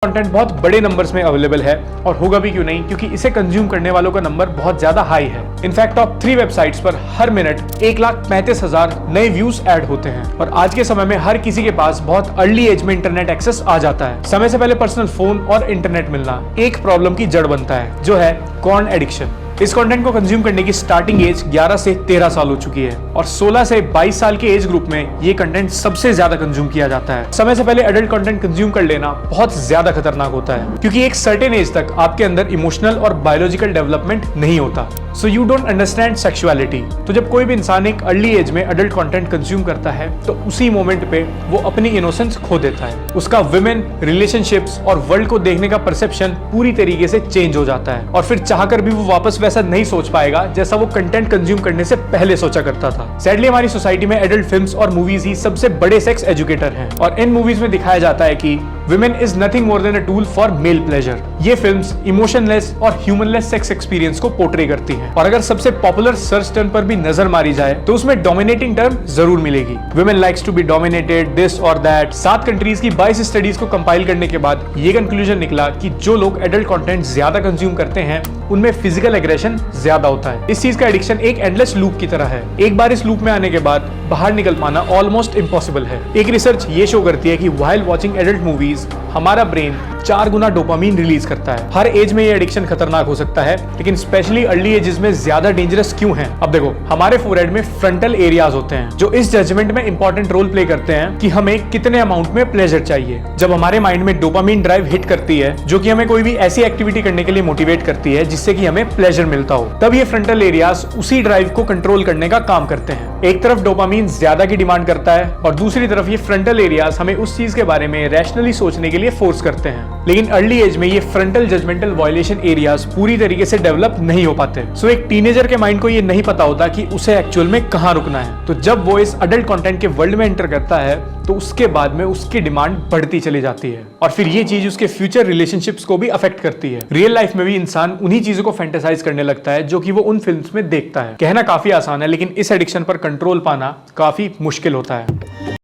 Content बहुत बड़े numbers में अवेलेबल है और होगा भी क्यों नहीं, क्योंकि इसे कंज्यूम करने वालों का नंबर बहुत ज्यादा हाई है। इनफैक्ट टॉप 3 वेबसाइट्स पर हर मिनट 1,35,000 नए व्यूज ऐड होते हैं और आज के समय में हर किसी के पास बहुत अर्ली एज में इंटरनेट एक्सेस आ जाता है। समय से पहले पर्सनल फोन और इंटरनेट मिलना एक प्रॉब्लम की जड़ बनता है, जो है कॉर्न एडिक्शन। इस कंटेंट को कंज्यूम करने की स्टार्टिंग एज 11 से 13 साल हो चुकी है और 16 से 22 साल के एज ग्रुप में ये कंटेंट सबसे ज्यादा कंज्यूम किया जाता है। समय से पहले एडल्ट कंटेंट कंज्यूम कर लेना बहुत ज्यादा खतरनाक होता है, क्योंकि एक सर्टेन एज तक आपके अंदर इमोशनल और बायोलॉजिकल डेवलपमेंट नहीं होता। So you don't understand sexuality. तो जब कोई भी इंसान एक अर्ली एज में एडल्ट कंटेंट कंज्यूम करता है तो उसी मोमेंट पे वो अपनी इनोसेंस खो देता है। उसका विमेन, रिलेशनशिप्स और वर्ल्ड को देखने का परसेप्शन पूरी तरीके से चेंज हो जाता है और फिर चाहकर भी वो वापस वैसा नहीं सोच पाएगा जैसा वो कंटेंट कंज्यूम करने से पहले सोचा करता था। सैडली हमारी सोसाइटी में एडल्ट फिल्म्स और मूवीज ही सबसे बड़े सेक्स एजुकेटर हैं और इन मूवीज में दिखाया जाता है कि Women is nothing more than a tool for male pleasure। ये फिल्म्स इमोशनलेस और ह्यूमनलेस सेक्स एक्सपीरियंस को पोर्ट्रे करती हैं और अगर सबसे पॉपुलर सर्च टर्म पर भी नजर मारी जाए तो उसमें डोमिनेटिंग टर्म जरूर मिलेगी। Women likes to be dominated, this or that। 7 countries की 22 स्टडीज को कंपाइल करने के बाद ये कंक्लूजन निकला कि जो लोग एडल्ट कंटेंट ज्यादा कंज्यूम करते हैं उनमें फिजिकल एग्रेशन ज्यादा होता है। इस चीज का एडिक्शन एक एंडलेस लूप की तरह है। एक बार इस लूप में आने के बाद बाहर निकल पाना ऑलमोस्ट इम्पॉसिबल है। एक रिसर्च ये शो करती है कि व्हाइल वॉचिंग एडल्ट मूवीज हमारा ब्रेन 4 गुना डोपामीन रिलीज करता है। हर एज में ये एडिक्शन खतरनाक हो सकता है, लेकिन स्पेशली अर्ली एजेस में ज्यादा डेंजरस क्यों है? अब देखो, हमारे फोरहेड में फ्रंटल एरियाज होते हैं जो इस जजमेंट में इंपॉर्टेंट रोल प्ले करते हैं कि हमें कितने अमाउंट में प्लेजर चाहिए। जब हमारे माइंड में डोपामीन ड्राइव हिट करती है जो कि हमें कोई भी ऐसी एक्टिविटी करने के लिए मोटिवेट करती है जिससे कि हमें प्लेजर मिलता हो, तब ये फ्रंटल एरियाज उसी ड्राइव को कंट्रोल करने का काम करते हैं। एक तरफ डोपामीन ज्यादा की डिमांड करता है और दूसरी तरफ ये फ्रंटल एरियाज हमें उस चीज के बारे में रैशनली सोचने के लिए फोर्स करते हैं। लेकिन अर्ली एज में ये फ्रंटल जजमेंटल वायलेशन एरियाज पूरी तरीके से डेवलप नहीं हो पाते। सो एक टीनेजर के माइंड को ये नहीं पता होता कि उसे एक्चुअल में कहां रुकना है। तो जब वो इस अडल्ट कंटेंट के वर्ल्ड में एंटर करता है तो उसके बाद में उसकी डिमांड बढ़ती चली जाती है और फिर ये चीज उसके फ्यूचर रिलेशनशिप्स को भी अफेक्ट करती है। रियल लाइफ में भी इंसान उन्हीं चीजों को फैंटेसाइज करने लगता है जो कि वो उन फिल्म्स में देखता है। कहना काफी आसान है, लेकिन इस एडिक्शन पर कंट्रोल पाना काफी मुश्किल होता है।